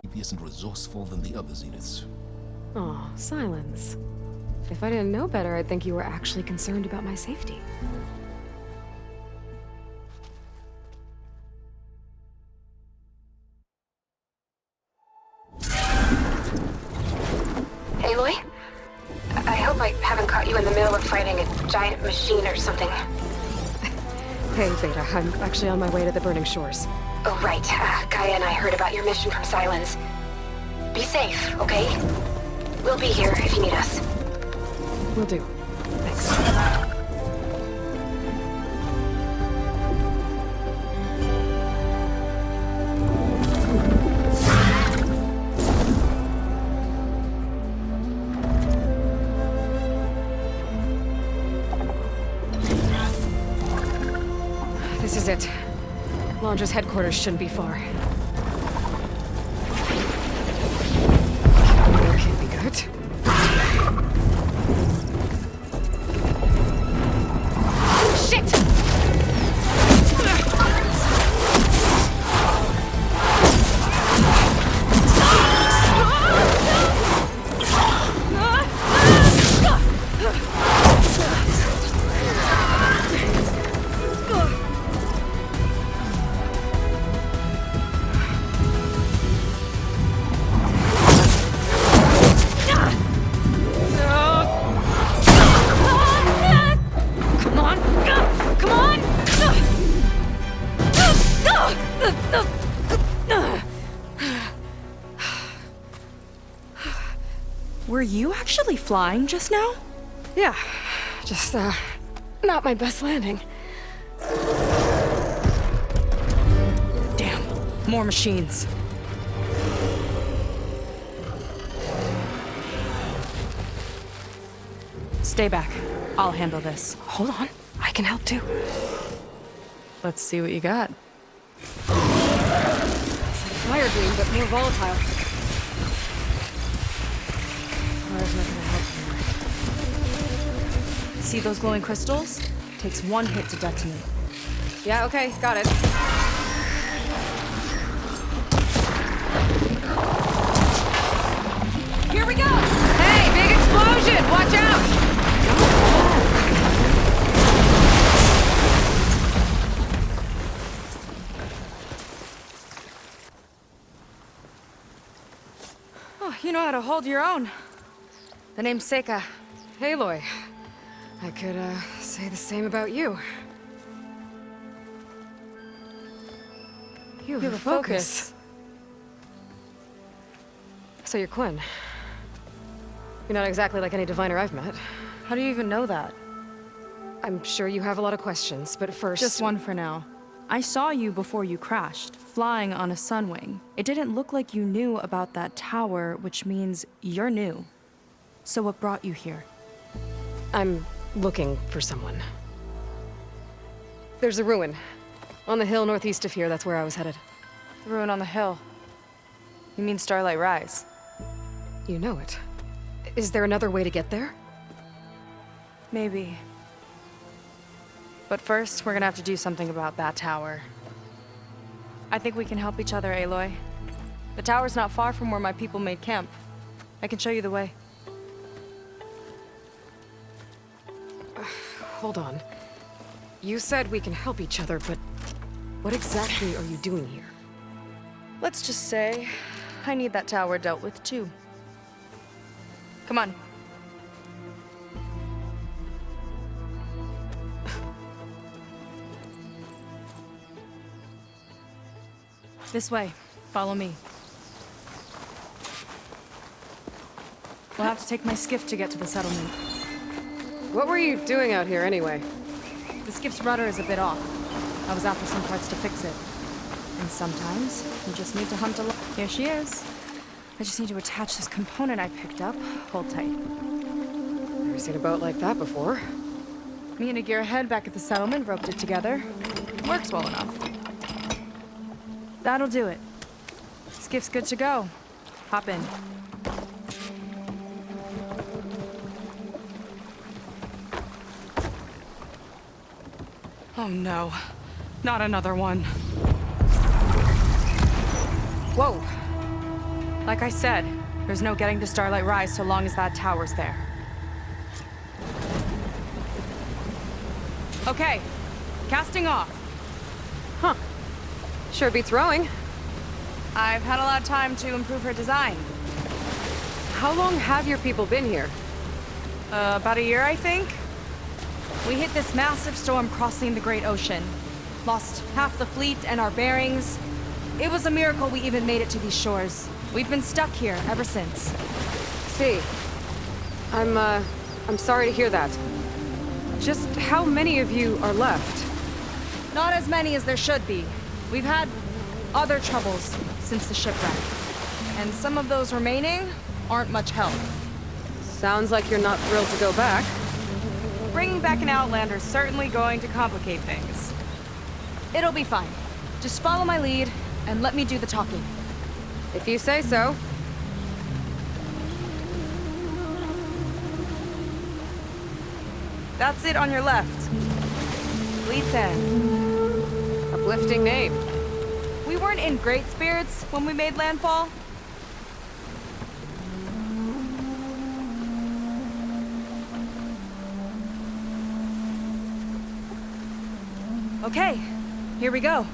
Devious and resourceful than the other Zeniths. Aw, Silence. If I didn't know better, I'd think you were actually concerned about my safety. Aloy? I hope I haven't caught you in the middle of fighting a giant machine or something. Hey, Beta, I'm actually on my way to the Burning Shores. Oh, right. Gaia and I heard about your mission from Silence. Be safe, okay? We'll be here if you need us. Will do. Thanks. This is it. Laundra's headquarters shouldn't be far. That can't be good. Shit! Were you actually flying just now? Yeah, just, not my best landing. Damn, more machines. Stay back. I'll handle this. Hold on, I can help too. Let's see what you got. It's like fire beam, but more volatile. Fire's not gonna help here. See those glowing crystals? Takes one hit to detonate. Yeah, okay, got it. Here we go! Hey, big explosion! Watch out! Oh, you know how to hold your own. The name's Seika. Aloy. I could, say the same about you. You have a focus. So you're Quinn. You're not exactly like any diviner I've met. How do you even know that? I'm sure you have a lot of questions, but first... Just one for now. I saw you before you crashed, flying on a sunwing. It didn't look like you knew about that tower, which means you're new. So what brought you here? I'm looking for someone. There's a ruin. On the hill northeast of here, that's where I was headed. The ruin on the hill. You mean Starlight Rise? You know it. Is there another way to get there? Maybe. But first, we're gonna have to do something about that tower. I think we can help each other, Aloy. The tower's not far from where my people made camp. I can show you the way. Hold on. You said we can help each other, but what exactly are you doing here? Let's just say, I need that tower dealt with too. Come on. This way. Follow me. We'll have to take my skiff to get to the settlement. What were you doing out here anyway? The skiff's rudder is a bit off. I was after some parts to fix it. And sometimes, you just need to hunt alone. Here she is. I just need to attach this component I picked up. Hold tight. Never seen a boat like that before. Me and a gearhead back at the settlement roped it together. Works well enough. That'll do it. Skiff's good to go. Hop in. Oh no. Not another one. Whoa. Like I said, there's no getting to Starlight Rise so long as that tower's there. Okay, casting off. Huh. Sure beats rowing. I've had a lot of time to improve her design. How long have your people been here? About a year, I think. We hit this massive storm crossing the Great Ocean. Lost half the fleet and our bearings. It was a miracle we even made it to these shores. We've been stuck here ever since. See. I'm sorry to hear that. Just how many of you are left? Not as many as there should be. We've had other troubles since the shipwreck. And some of those remaining aren't much help. Sounds like you're not thrilled to go back. Bringing back an Outlander's certainly going to complicate things. It'll be fine. Just follow my lead and let me do the talking. If you say so. That's it on your left. Fleet's End. Uplifting name. We weren't in great spirits when we made landfall. Okay, here we go.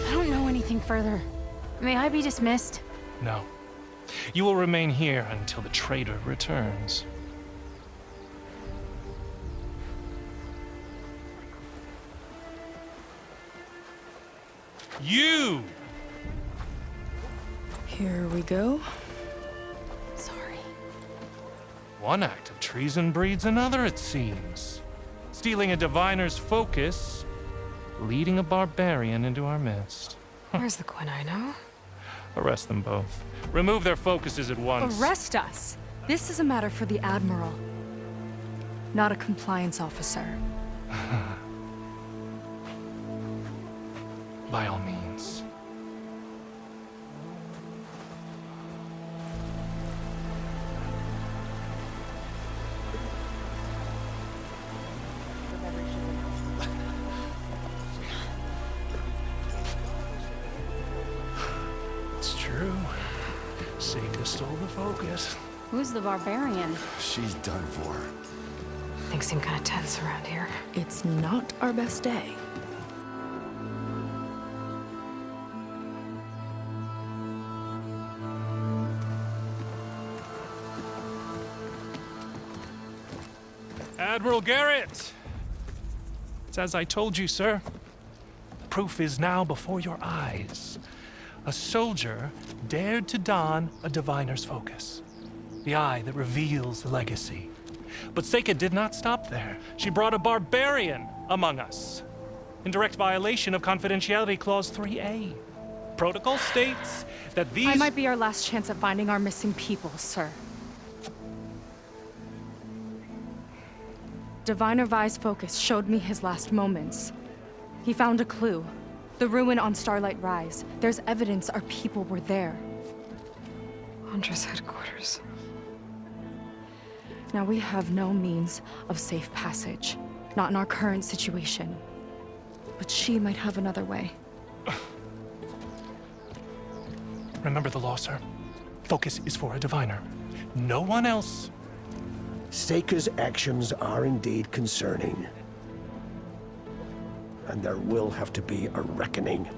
I don't know anything further. May I be dismissed? No. You will remain here until the traitor returns. You! Here we go. Sorry. One act of treason breeds another, it seems. Stealing a diviner's focus, leading a barbarian into our midst. Where's the Quinino? Arrest them both. Remove their focuses at once. Arrest us. This is a matter for the Admiral, not a compliance officer. By all means. It's true. Seika stole the focus. Who's the barbarian? She's done for. Things seem kind of tense around here. It's not our best day. Admiral Garrett! It's as I told you, sir. The proof is now before your eyes. A soldier dared to don a diviner's focus. The eye that reveals the legacy. But Seika did not stop there. She brought a barbarian among us. In direct violation of Confidentiality Clause 3A. Protocol states that these... I might be our last chance at finding our missing people, sir. Diviner Vi's focus showed me his last moments. He found a clue. The ruin on Starlight Rise. There's evidence our people were there. Hunter's headquarters. Now we have no means of safe passage. Not in our current situation. But she might have another way. Remember the law, sir. Focus is for a diviner. No one else. Seika's actions are indeed concerning. And there will have to be a reckoning.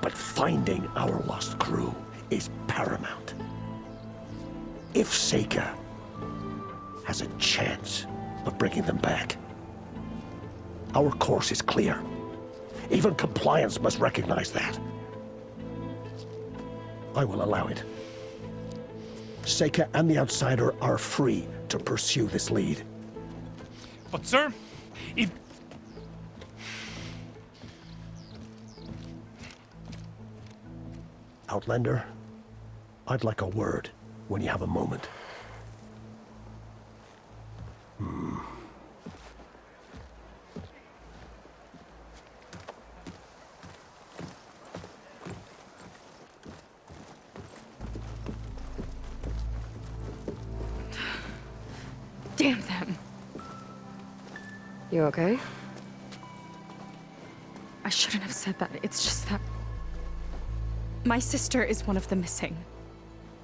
But finding our lost crew is paramount. If Seika has a chance of bringing them back, our course is clear. Even compliance must recognize that. I will allow it. Seika and the Outsider are free to pursue this lead. But, sir, if... Outlander, I'd like a word when you have a moment. Damn them. You okay? I shouldn't have said that. It's just that my sister is one of the missing.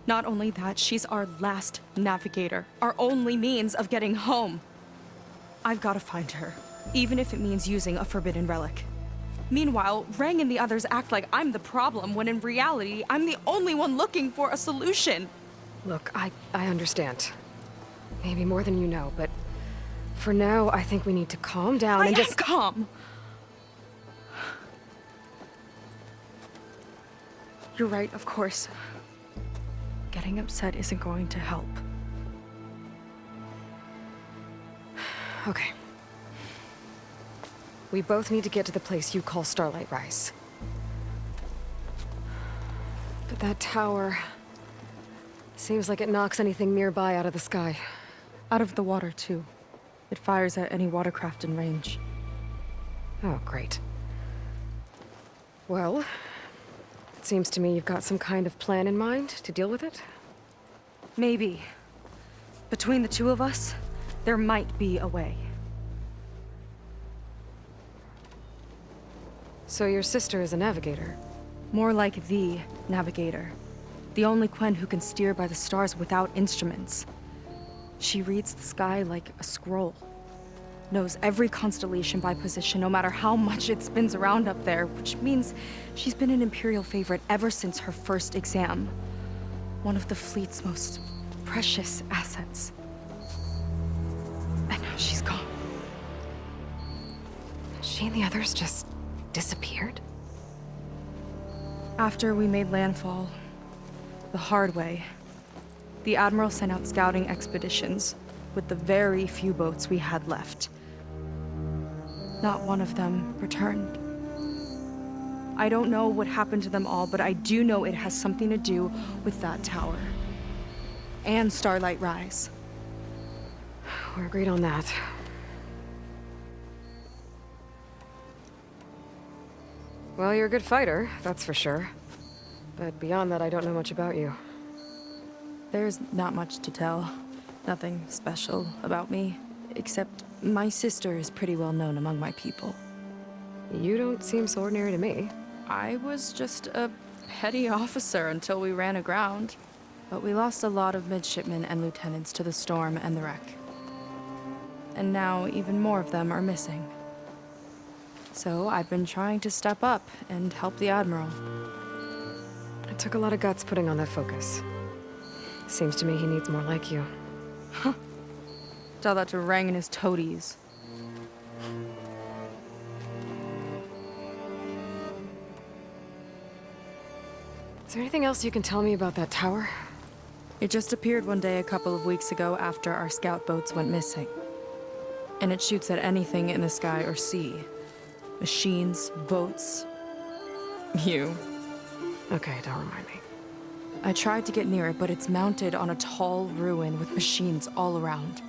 Not only that, she's our last navigator, our only means of getting home. I've got to find her, even if it means using a forbidden relic. Meanwhile, Rang and the others act like I'm the problem, when in reality, I'm the only one looking for a solution. Look, I understand. Maybe more than you know, but for now, I think we need to calm down and just— calm. You're right, of course. Getting upset isn't going to help. Okay. We both need to get to the place you call Starlight Rise. But that tower seems like it knocks anything nearby out of the sky. Out of the water, too. It fires at any watercraft in range. Oh, great. Well, it seems to me you've got some kind of plan in mind to deal with it. Maybe. Between the two of us, there might be a way. So your sister is a navigator? More like the navigator. The only Quen who can steer by the stars without instruments. She reads the sky like a scroll. Knows every constellation by position, no matter how much it spins around up there, which means she's been an Imperial favorite ever since her first exam. One of the fleet's most precious assets. And now she's gone. She and the others just disappeared? After we made landfall, the hard way, the Admiral sent out scouting expeditions with the very few boats we had left. Not one of them returned. I don't know what happened to them all, but I do know it has something to do with that tower. And Starlight Rise. We're agreed on that. Well, you're a good fighter, that's for sure. But beyond that, I don't know much about you. There's not much to tell. Nothing special about me, except my sister is pretty well known among my people. You don't seem so ordinary to me. I was just a petty officer until we ran aground. But we lost a lot of midshipmen and lieutenants to the storm and the wreck. And now even more of them are missing. So I've been trying to step up and help the Admiral. It took a lot of guts putting on that focus. Seems to me he needs more like you. Tell that to Rang and his toadies. Is there anything else you can tell me about that tower? It just appeared one day a couple of weeks ago after our scout boats went missing. And it shoots at anything in the sky or sea. Machines, boats, you. Okay, don't remind me. I tried to get near it, but it's mounted on a tall ruin with machines all around.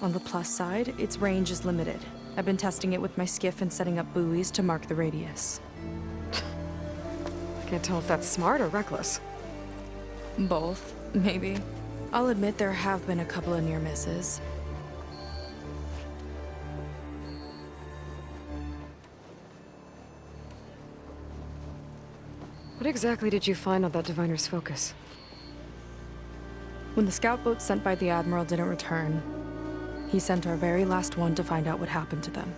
On the plus side, its range is limited. I've been testing it with my skiff and setting up buoys to mark the radius. I can't tell if that's smart or reckless. Both, maybe. I'll admit there have been a couple of near misses. What exactly did you find on that diviner's focus? When the scout boat sent by the Admiral didn't return, he sent our very last one to find out what happened to them.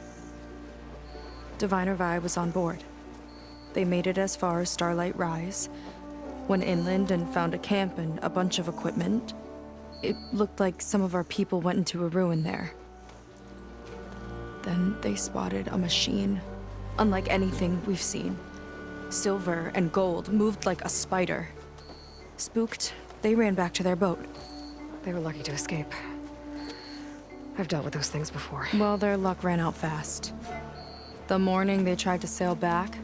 Diviner Vi was on board. They made it as far as Starlight Rise, went inland and found a camp and a bunch of equipment. It looked like some of our people went into a ruin there. Then they spotted a machine, unlike anything we've seen. Silver and gold, moved like a spider. Spooked, they ran back to their boat. They were lucky to escape. I've dealt with those things before. Well, their luck ran out fast. The morning they tried to sail back,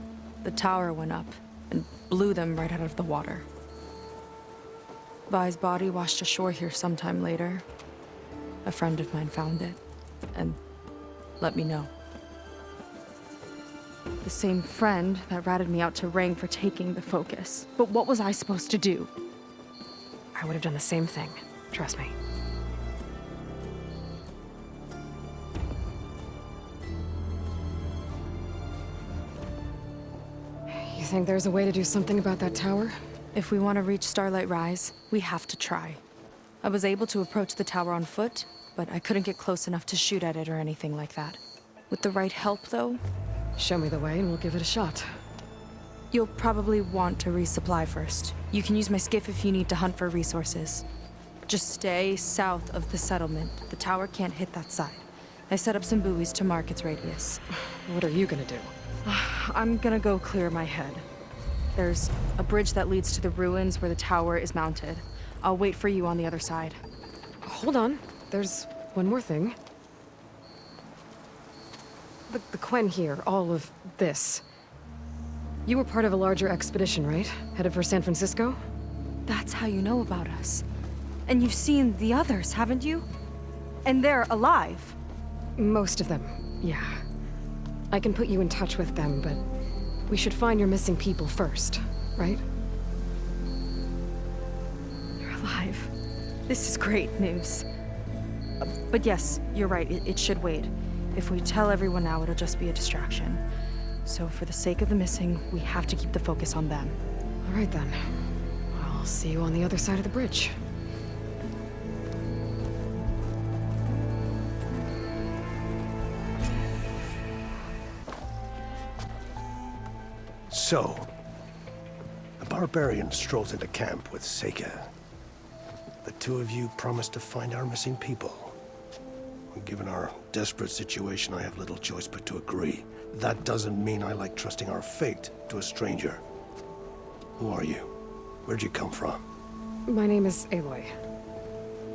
the tower went up and blew them right out of the water. Vi's body washed ashore here sometime later. A friend of mine found it and let me know. The same friend that ratted me out to Rang for taking the focus. But what was I supposed to do? I would have done the same thing. Trust me. think there's a way to do something about that tower? If we want to reach Starlight Rise, we have to try. I was able to approach the tower on foot, but I couldn't get close enough to shoot at it or anything like that. With the right help, though, Show me the way and we'll give it a shot. you'll probably want to resupply first. You can use my skiff if you need to hunt for resources. Just stay south of the settlement. The tower can't hit that side. I set up some buoys to mark its radius. What are you gonna do? I'm gonna go clear my head. There's a bridge that leads to the ruins where the tower is mounted. I'll wait for you on the other side. Hold on. There's one more thing. The Quen here, all of this. You were part of a larger expedition, right? Headed for San Francisco? That's how you know about us. And you've seen the others, haven't you? And they're alive. Most of them, yeah. I can put you in touch with them, but we should find your missing people first, right? They're alive. This is great news. But yes, you're right, it should wait. If we tell everyone now, it'll just be a distraction. So for the sake of the missing, we have to keep the focus on them. All right then. I'll see you on the other side of the bridge. So, a barbarian strolls into camp with Seika. The two of you promised to find our missing people. Given our desperate situation, I have little choice but to agree. That doesn't mean I like trusting our fate to a stranger. Who are you? Where'd you come from? My name is Aloy.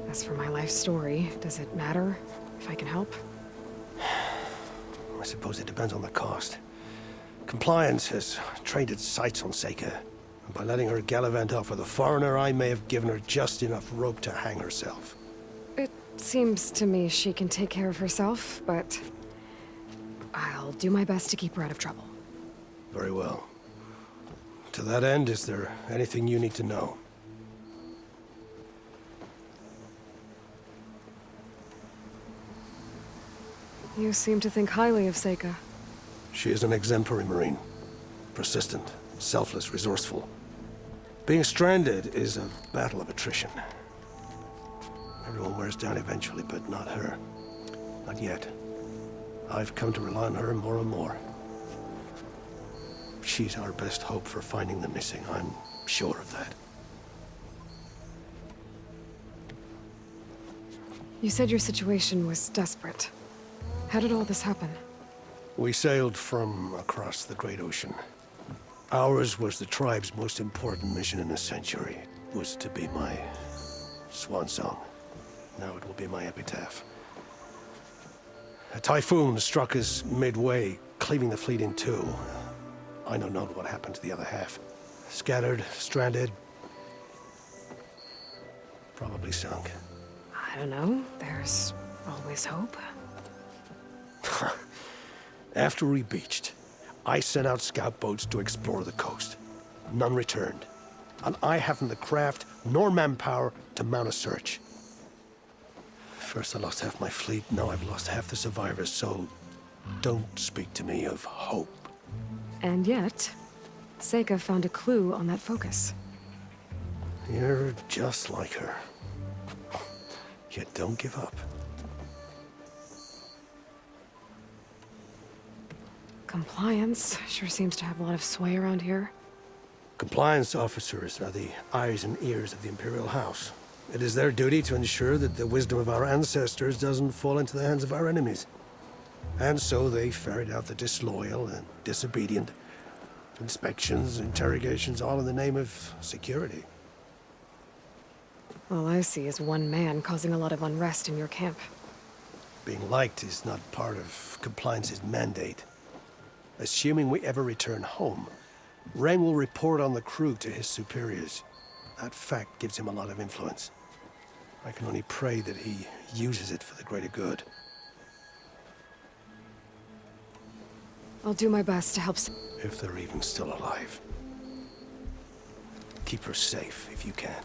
As for my life story, does it matter if I can help? I suppose it depends on the cost. Compliance has trained its sights on Seika. And by letting her gallivant off with a foreigner, I may have given her just enough rope to hang herself. It seems to me she can take care of herself, but I'll do my best to keep her out of trouble. Very well. To that end, is there anything you need to know? You seem to think highly of Seika. She is an exemplary Marine. Persistent, selfless, resourceful. Being stranded is a battle of attrition. Everyone wears down eventually, but not her. Not yet. I've come to rely on her more and more. She's our best hope for finding the missing, I'm sure of that. You said your situation was desperate. How did all this happen? We sailed from across the Great Ocean. Ours was the tribe's most important mission in a century. It was to be my swan song. Now it will be my epitaph. A typhoon struck us midway, cleaving the fleet in two. I don't know what happened to the other half. Scattered, stranded, probably sunk. I don't know. There's always hope. After we beached, I sent out scout boats to explore the coast. None returned. And I haven't the craft nor manpower to mount a search. First I lost half my fleet, now I've lost half the survivors, so don't speak to me of hope. And yet, Seika found a clue on that focus. You're just like her. Yet don't give up. Compliance sure seems to have a lot of sway around here. Compliance officers are the eyes and ears of the Imperial House. It is their duty to ensure that the wisdom of our ancestors doesn't fall into the hands of our enemies. And so they ferret out the disloyal and disobedient. Inspections, interrogations, all in the name of security. All I see is one man causing a lot of unrest in your camp. Being liked is not part of Compliance's mandate. Assuming we ever return home, Ren will report on the crew to his superiors. That fact gives him a lot of influence. I can only pray that he uses it for the greater good. I'll do my best to help. If they're even still alive. Keep her safe if you can.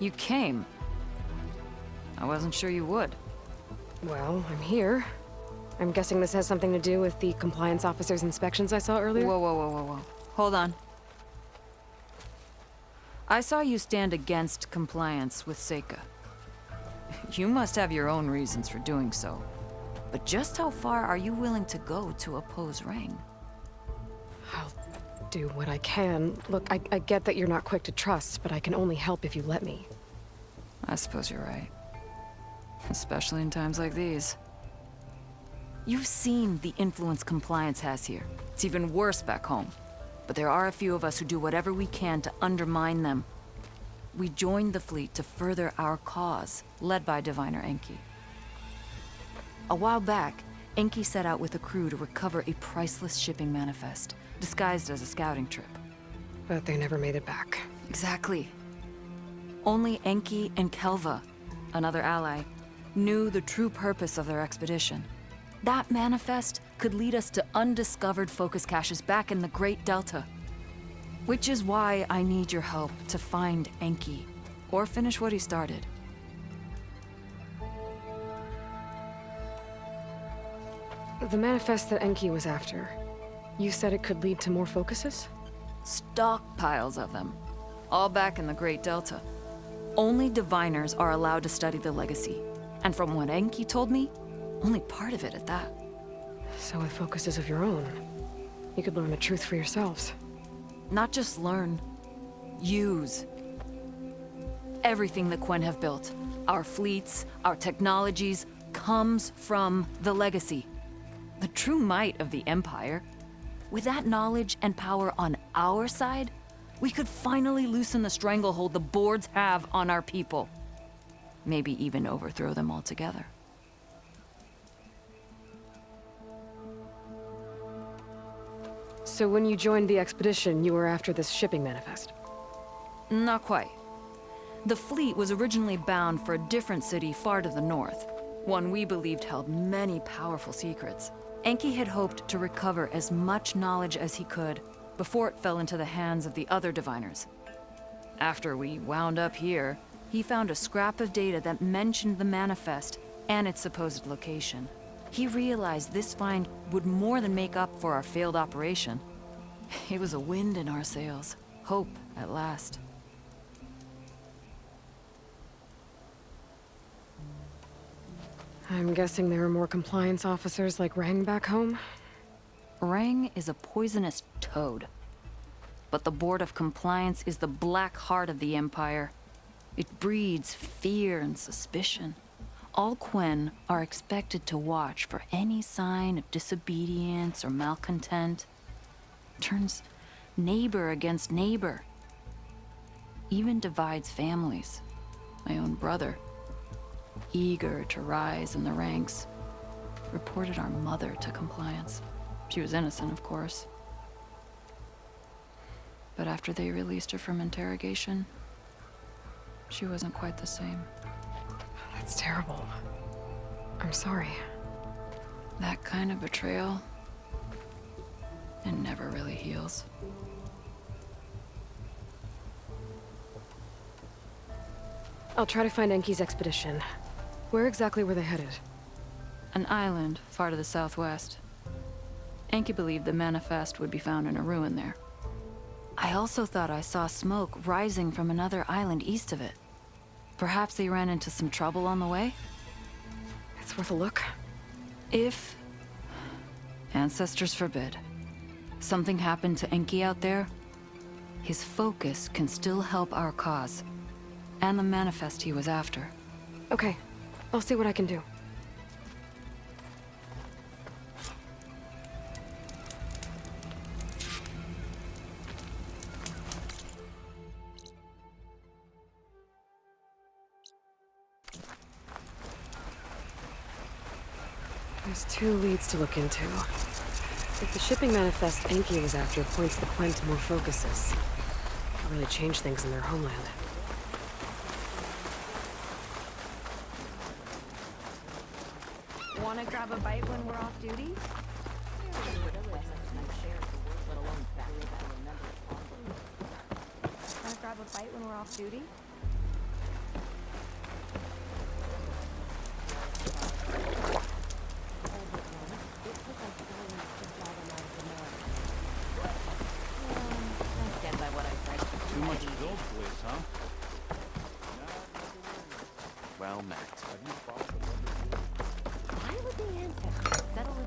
You came. I wasn't sure you would. Well, I'm here. I'm guessing this has something to do with the compliance officer's inspections I saw earlier? Whoa, whoa, whoa, whoa, whoa. Hold on. I saw you stand against compliance with Seika. You must have your own reasons for doing so. But just how far are you willing to go to oppose Rang? I'll do what I can. Look, I get that you're not quick to trust, but I can only help if you let me. I suppose you're right. Especially in times like these. You've seen the influence compliance has here. It's even worse back home. But there are a few of us who do whatever we can to undermine them. We joined the fleet to further our cause, led by Diviner Enki. A while back, Enki set out with a crew to recover a priceless shipping manifest, disguised as a scouting trip. But they never made it back. Exactly. Only Enki and Kelva, another ally, knew the true purpose of their expedition. That manifest could lead us to undiscovered focus caches back in the Great Delta. Which is why I need your help to find Enki, or finish what he started. The manifest that Enki was after, you said it could lead to more focuses? Stockpiles of them, all back in the Great Delta. Only diviners are allowed to study the legacy, and from what Enki told me, only part of it at that. So with focuses of your own, you could learn the truth for yourselves. Not just learn, use. Everything that Quen have built, our fleets, our technologies, comes from the legacy. The true might of the Empire. With that knowledge and power on our side, we could finally loosen the stranglehold the boards have on our people. Maybe even overthrow them altogether. So when you joined the expedition, you were after this shipping manifest? Not quite. The fleet was originally bound for a different city far to the north, one we believed held many powerful secrets. Enki had hoped to recover as much knowledge as he could before it fell into the hands of the other diviners. After we wound up here, he found a scrap of data that mentioned the manifest and its supposed location. He realized this find would more than make up for our failed operation. It was a wind in our sails. Hope, at last. I'm guessing there are more compliance officers like Rang back home? Rang is a poisonous toad. But the Board of Compliance is the black heart of the Empire. It breeds fear and suspicion. All Quen are expected to watch for any sign of disobedience or malcontent. Turns neighbor against neighbor. Even divides families. My own brother, eager to rise in the ranks, reported our mother to compliance. She was innocent, of course. But after they released her from interrogation, she wasn't quite the same. That's terrible. I'm sorry. That kind of betrayal, it never really heals. I'll try to find Enki's expedition. Where exactly were they headed? An island far to the southwest. Enki believed the manifest would be found in a ruin there. I also thought I saw smoke rising from another island east of it. Perhaps they ran into some trouble on the way? It's worth a look. If, ancestors forbid, something happened to Enki out there, his focus can still help our cause, and the manifest he was after. Okay, I'll see what I can do. There's 2 leads to look into. If the shipping manifest Enki was after points the Quen to more focuses, it'll really change things in their homeland. Wanna grab a bite when we're off duty? Wanna grab a bite when we're off duty? now met. Have you followed the wonder? Why would the ancestors settle in...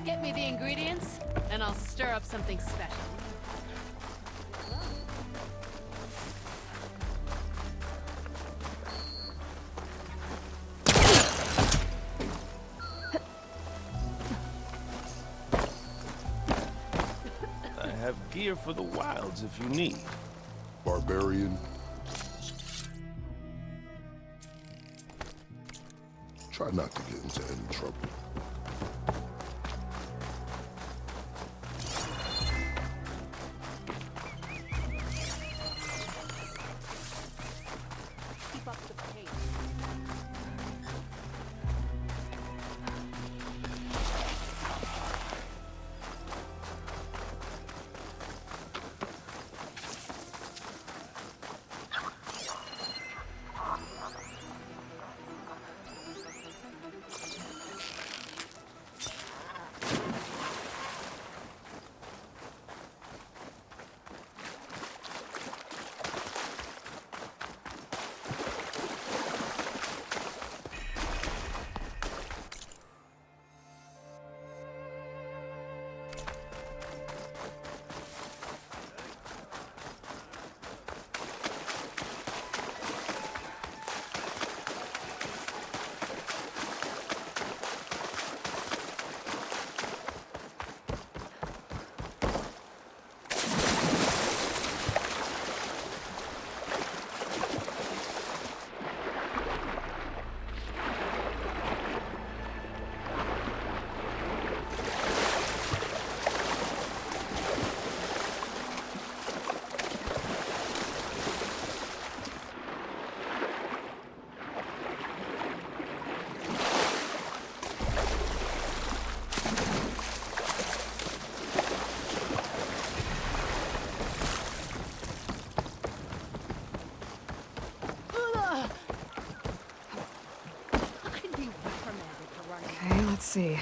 Get me the ingredients, and I'll stir up something special. I have gear for the wilds if you need. Barbarian. Try not to get into any trouble. Keep up the pace. Okay, let's see.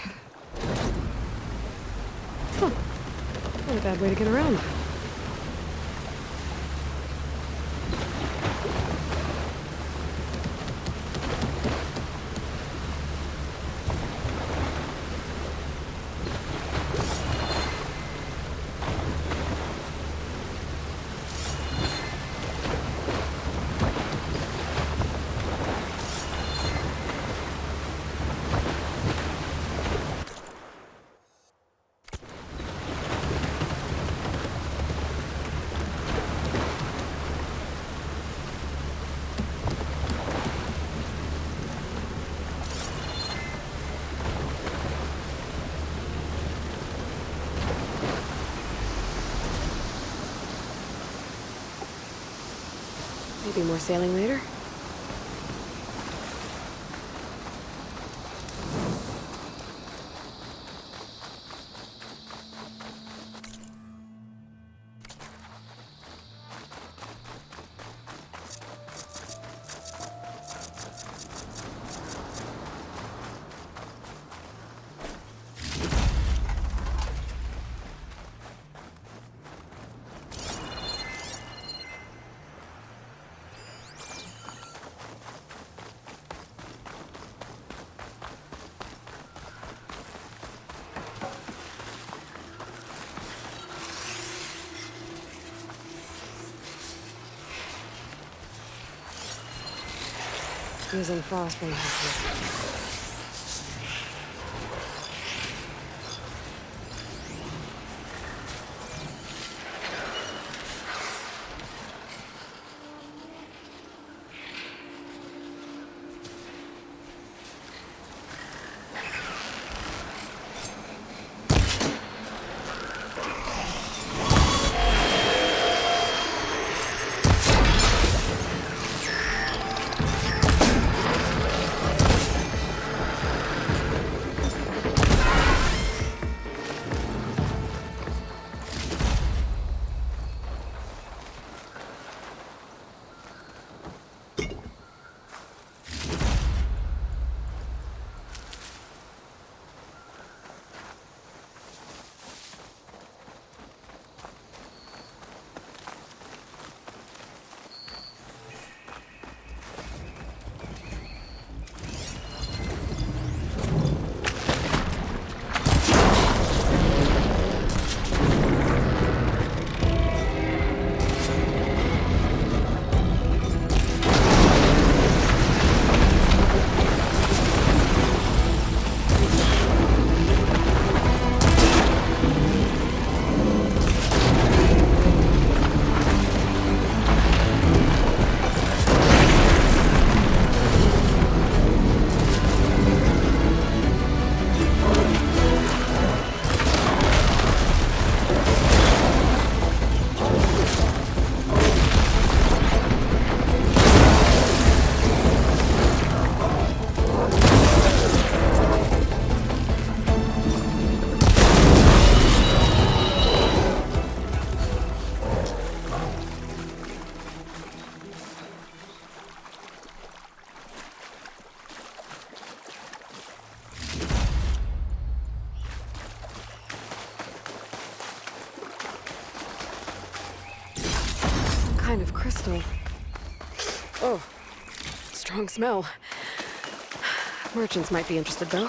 Huh. Not a bad way to get around. Maybe more sailing later? Using frostbite hatches. kind of crystal. Oh, strong smell. Merchants might be interested, though.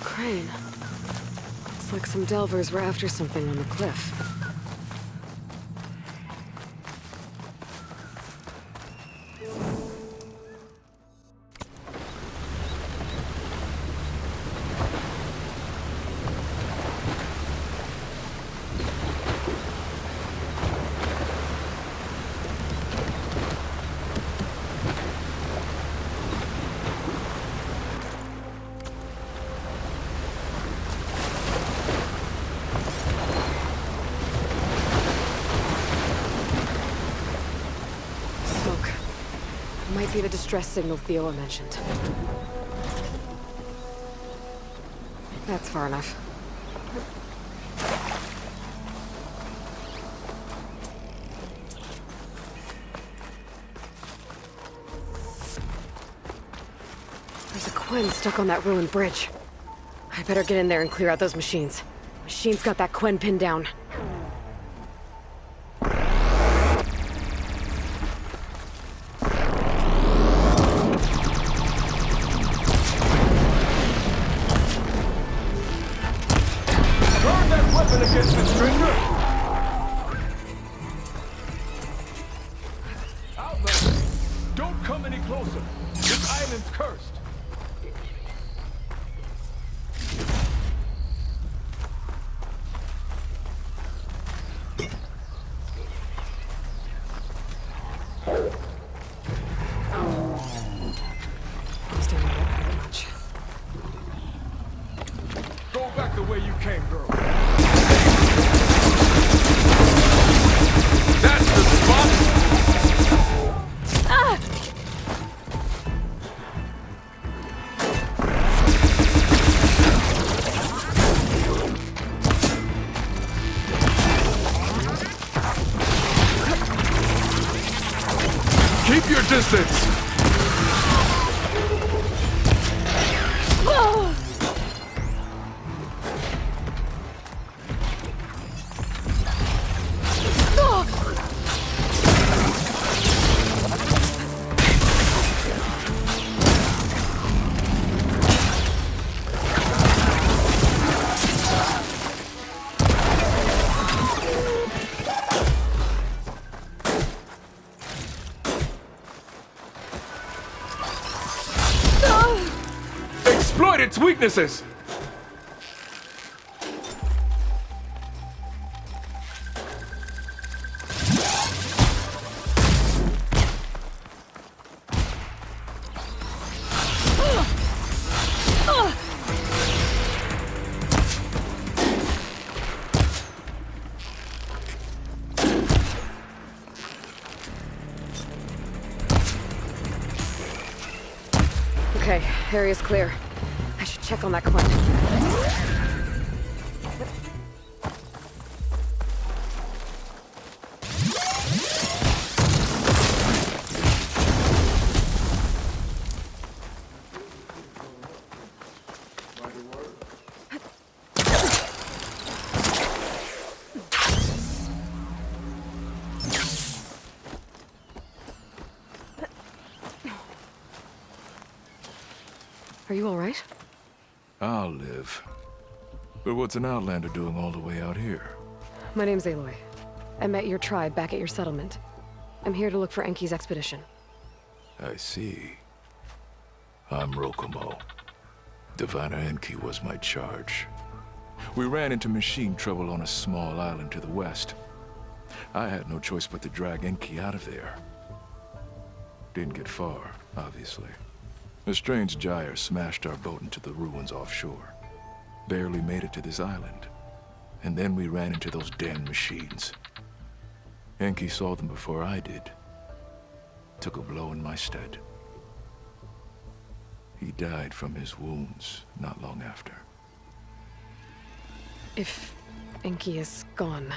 Crane. Looks like some delvers were after something on the cliff. Might be the distress signal Theo mentioned. That's far enough. There's a Quen stuck on that ruined bridge. I better get in there and clear out those machines. Machine's got that Quen pinned down. Against the stranger? Outlander, don't come any closer. This island's cursed. Go back the way you came, girl. That's the spot! Ah! Keep your distance! Oh! Exploit its weaknesses! Okay, area's clear. I should check on that Quint. Are you all right? I'll live. But what's an outlander doing all the way out here? My name's Aloy. I met your tribe back at your settlement. I'm here to look for Enki's expedition. I see. I'm Rokomo. Diviner Enki was my charge. We ran into machine trouble on a small island to the west. I had no choice but to drag Enki out of there. Didn't get far, obviously. A strange gyre smashed our boat into the ruins offshore. Barely made it to this island. And then we ran into those damn machines. Enki saw them before I did. Took a blow in my stead. He died from his wounds not long after. If Enki is gone,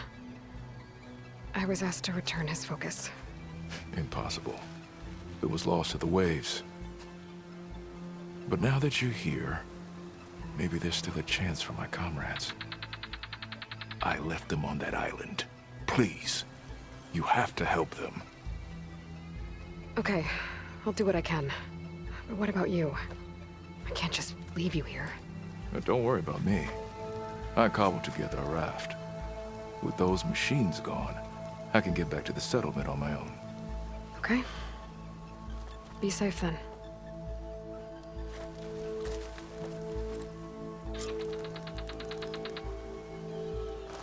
I was asked to return his focus. Impossible. It was lost to the waves. But now that you're here, maybe there's still a chance for my comrades. I left them on that island. Please, you have to help them. Okay, I'll do what I can. But what about you? I can't just leave you here. Don't worry about me. I cobbled together a raft. With those machines gone, I can get back to the settlement on my own. Okay. Be safe then.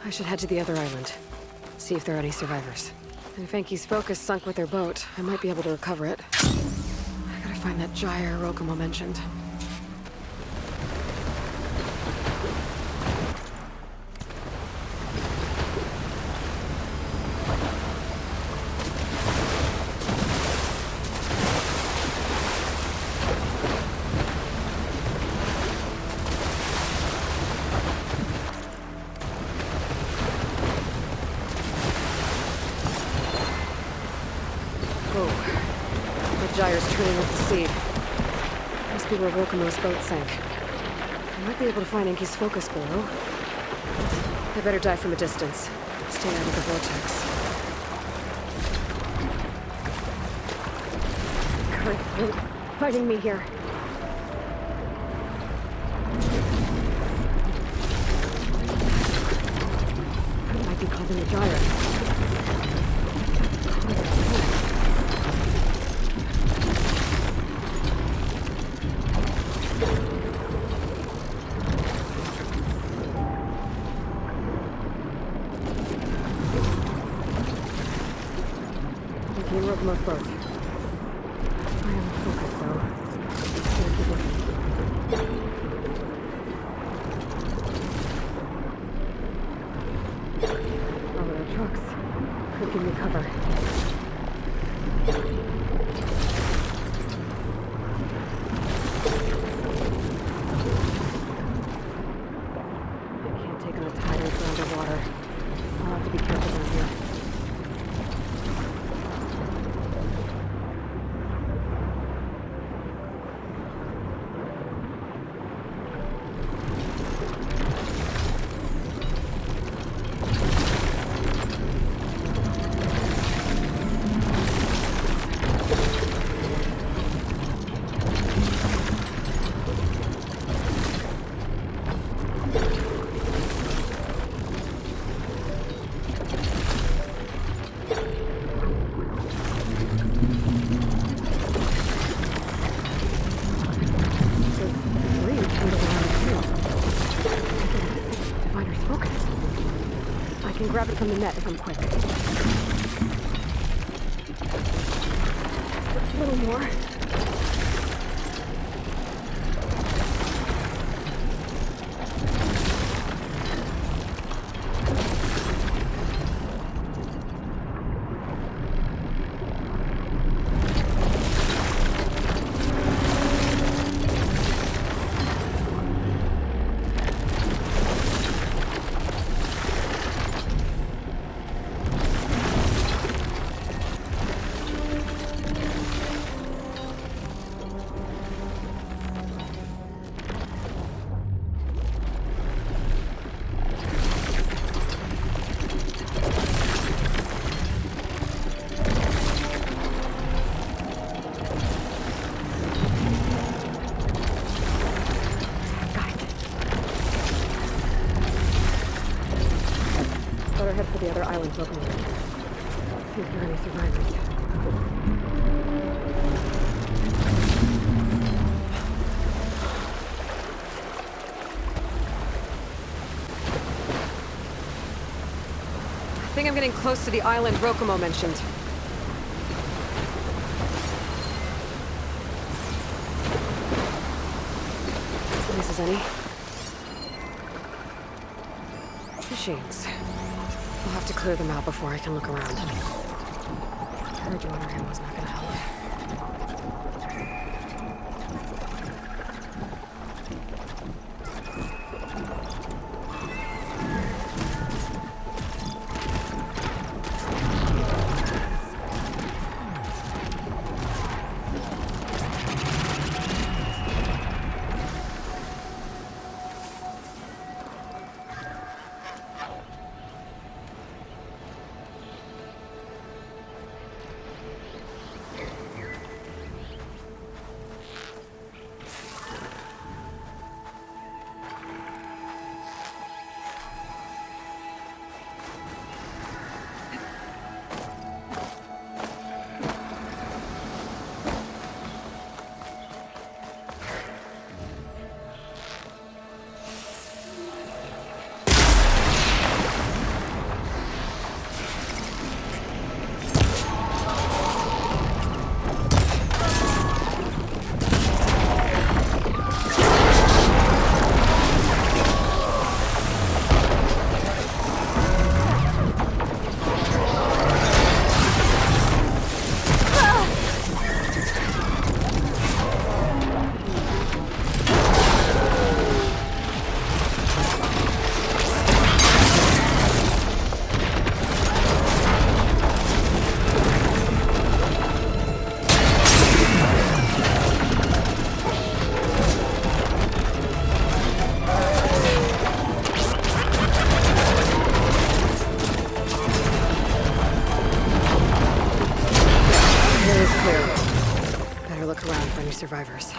I should head to the other island. See if there are any survivors. And if Enki's focus sunk with their boat, I might be able to recover it. I gotta find that gyre Rokomo mentioned. Gyre's turning with the sea. Must be where Rokomo's boat sank. I might be able to find Enki's focus below. I better dive from a distance. Stay out of the vortex. Current's fighting me here. It might be causing the gyre. Rokomo's boat. I am focused, though. Gotta keep looking. Over the trucks. Could give me cover. I can't take on a tide for underwater. I'll have to be careful down here. Grab it from the net if I'm quick. A little more. Better head for the other island Pokemon. See if there are any survivors. I think I'm getting close to the island Rokumo mentioned. Mrs. Any? Machines. We'll have to clear them out before I can look around. Her joining him was not gonna help. Survivors.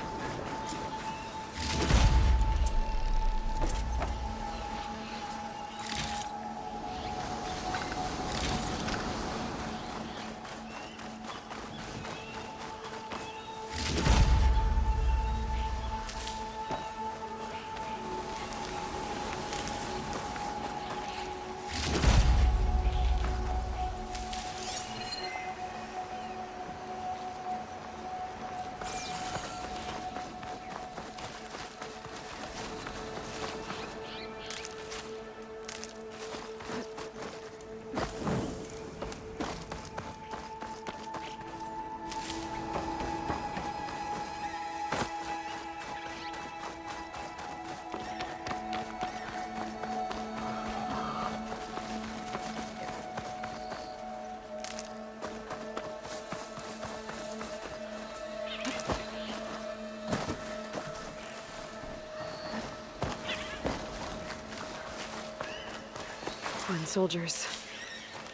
Foreign soldiers.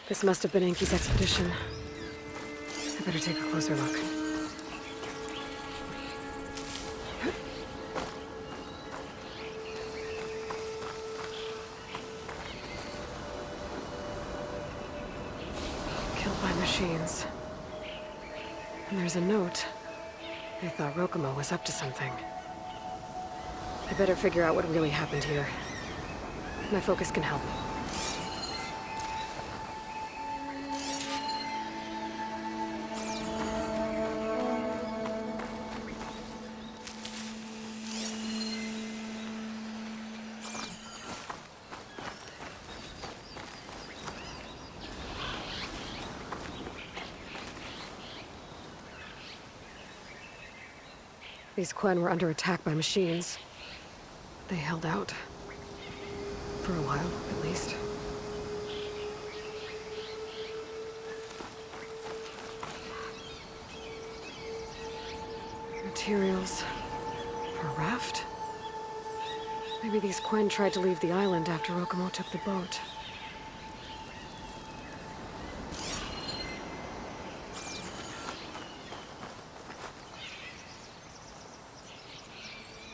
This must have been Enki's expedition. I better take a closer look. Killed by machines. And there's a note. They thought Rokumo was up to something. I better figure out what really happened here. My focus can help. These Quen were under attack by machines. They held out. For a while, at least. Materials for a raft? Maybe these Quen tried to leave the island after Rokumo took the boat.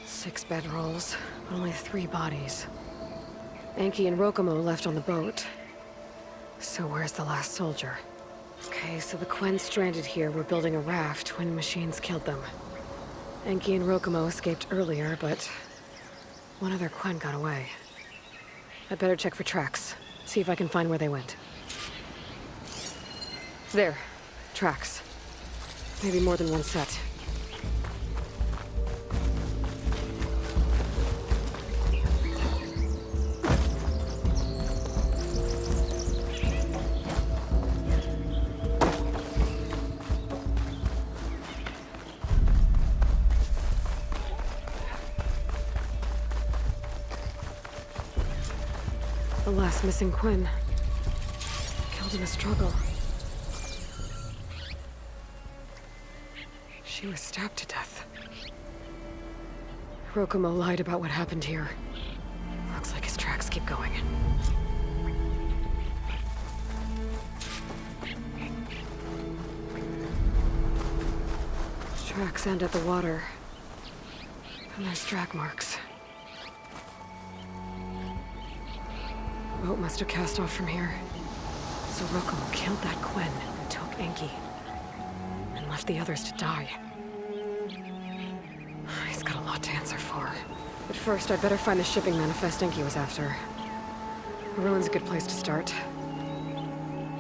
Six bedrolls, only 3 bodies. Enki and Rokumo left on the boat. So where's the last soldier? Okay, so the Quen stranded here were building a raft when machines killed them. Enki and Rokumo escaped earlier, but one of their Quen got away. I'd better check for tracks, see if I can find where they went. There. Tracks. Maybe more than one set. The last missing Quen. Killed in a struggle. She was stabbed to death. Rokumo lied about what happened here. Looks like his tracks keep going. His tracks end at the water. And there's drag marks. Boat must have cast off from here. So Rokumo killed that Quen and took Enki. And left the others to die. He's got a lot to answer for. But first, I'd better find the shipping manifest Enki was after. The ruin's a good place to start.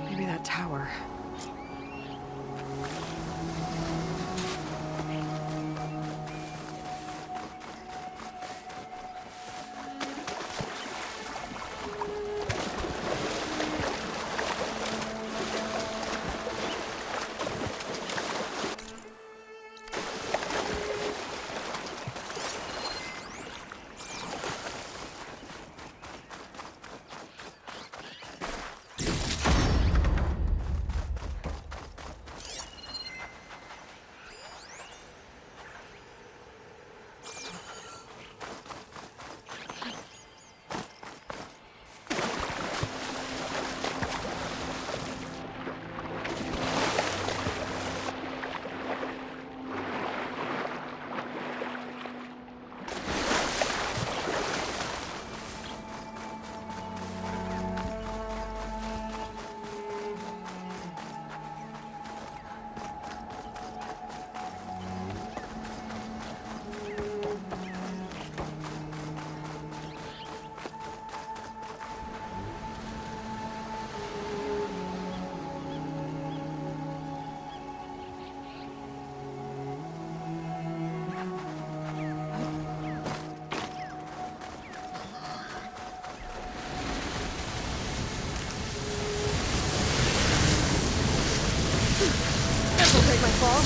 Maybe that tower. This'll break my fall.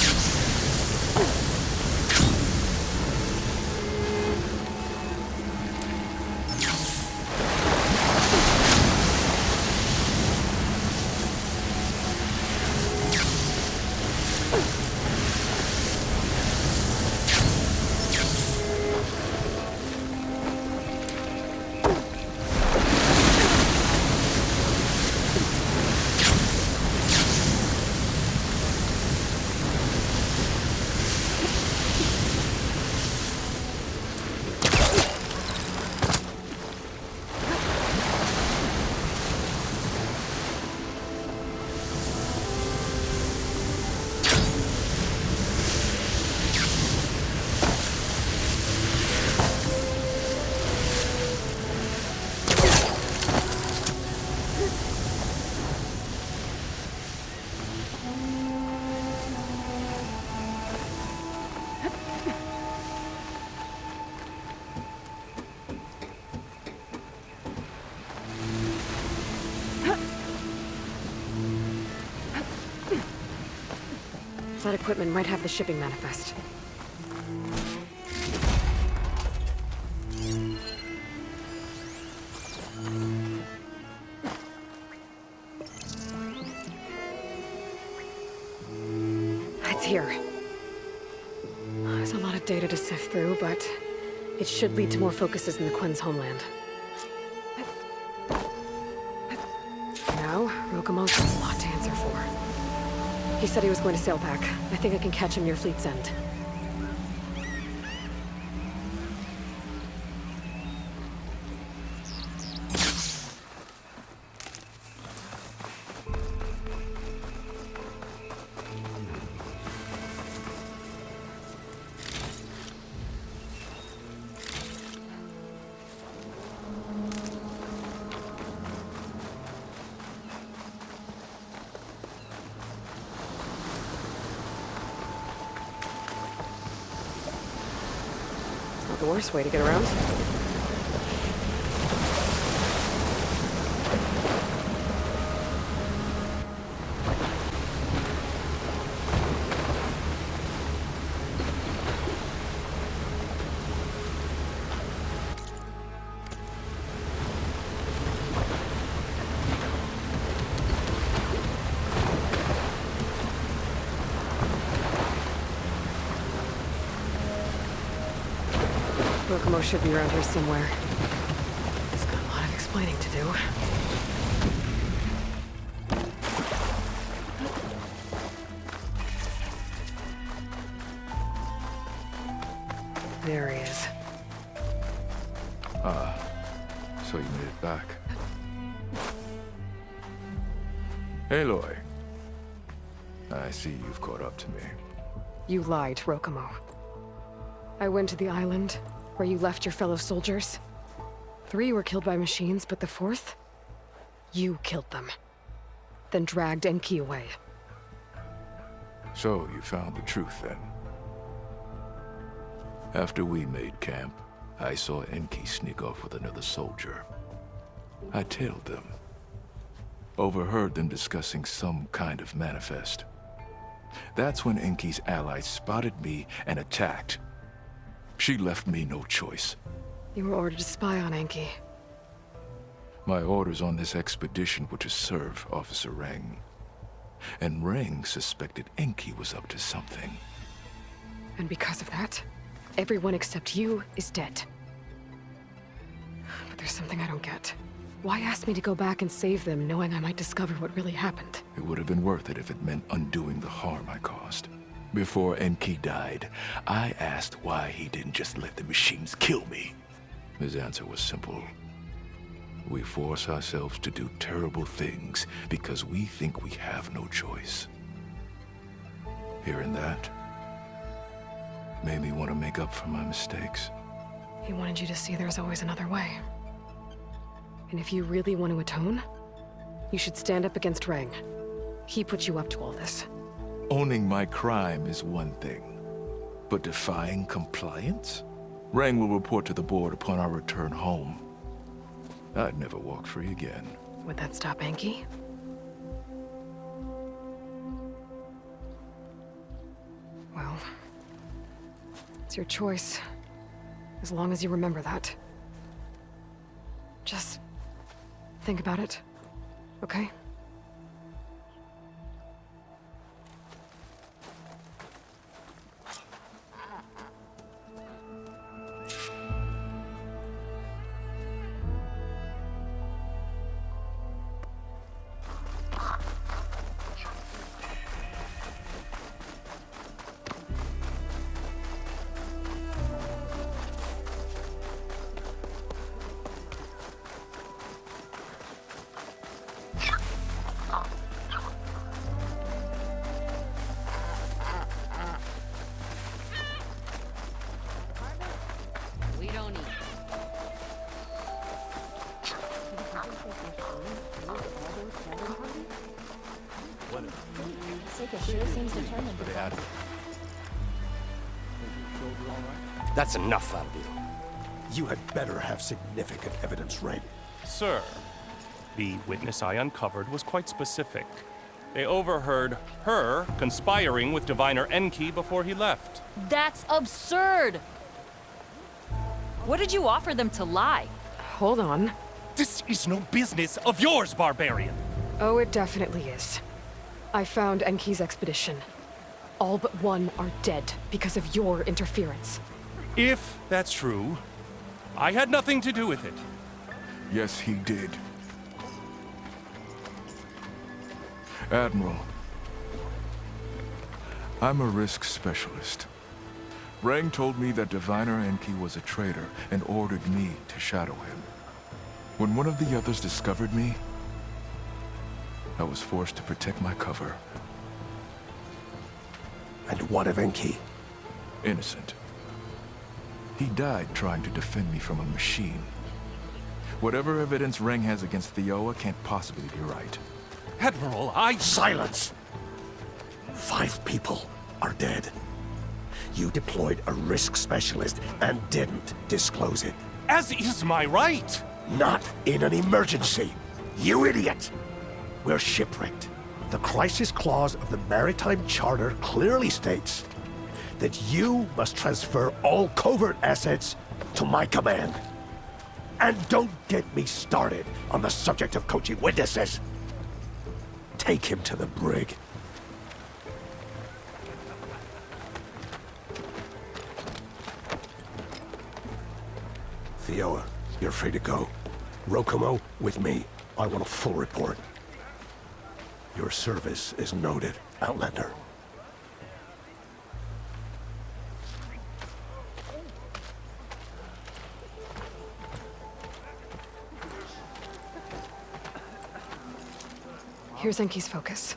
That equipment might have the shipping manifest. It's here. There's a lot of data to sift through, but it should lead to more focuses in the Quen's homeland. Now, Rokumo's got a lot to answer for. He said he was going to sail back. I think I can catch him near Fleet's End. the worst way to get around. Rokomo should be around here somewhere. He's got a lot of explaining to do. There he is. So you made it back. Aloy. I see you've caught up to me. You lied, Rokomo. I went to the island where you left your fellow soldiers. 3 were killed by machines, but the 4th? You killed them. Then dragged Enki away. So you found the truth then? After we made camp, I saw Enki sneak off with another soldier. I tailed them. Overheard them discussing some kind of manifest. That's when Enki's allies spotted me and attacked. She left me no choice. You were ordered to spy on Enki. My orders on this expedition were to serve Officer Reng. And Reng suspected Enki was up to something. And because of that, everyone except you is dead. But there's something I don't get. Why ask me to go back and save them, knowing I might discover what really happened? It would have been worth it if it meant undoing the harm I caused. Before Enki died, I asked why he didn't just let the machines kill me. His answer was simple. We force ourselves to do terrible things because we think we have no choice. Hearing that made me want to make up for my mistakes. He wanted you to see there's always another way. And if you really want to atone, you should stand up against Reng. He put you up to all this. Owning my crime is one thing, but defying compliance? Reng will report to the board upon our return home. I'd never walk free again. Would that stop Enki? Well, it's your choice, as long as you remember that. Just think about it, okay? We don't eat. That's enough out of you. You had better have significant evidence, Red. Sir, the witness I uncovered was quite specific. They overheard her conspiring with Diviner Enki before he left. That's absurd! What did you offer them to lie? Hold on. This is no business of yours, barbarian! Oh, it definitely is. I found Enki's expedition. All but 1 are dead because of your interference. If that's true, I had nothing to do with it. Yes, he did. Admiral, I'm a risk specialist. Reng told me that Diviner Enki was a traitor and ordered me to shadow him. When one of the others discovered me, I was forced to protect my cover. And what of Enki? Innocent. He died trying to defend me from a machine. Whatever evidence Reng has against Theoa can't possibly be right. Admiral, Silence! 5 people are dead. You deployed a risk specialist and didn't disclose it. As is my right! Not in an emergency, you idiot! We're shipwrecked. The crisis clause of the Maritime Charter clearly states that you must transfer all covert assets to my command. And don't get me started on the subject of coaching witnesses. Take him to the brig. Theoa, you're free to go. Rokomo, with me. I want a full report. Your service is noted, Outlander. Here's Enki's focus.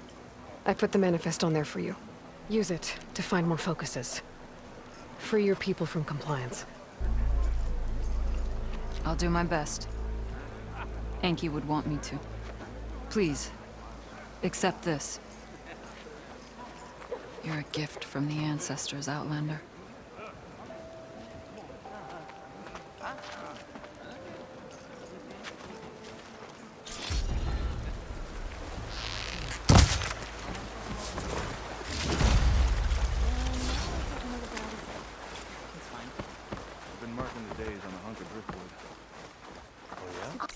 I put the manifest on there for you. Use it to find more focuses. Free your people from compliance. I'll do my best. Enki would want me to. Please, accept this. You're a gift from the ancestors, Outlander. I've been marking the days on a hunk of driftwood. Oh yeah?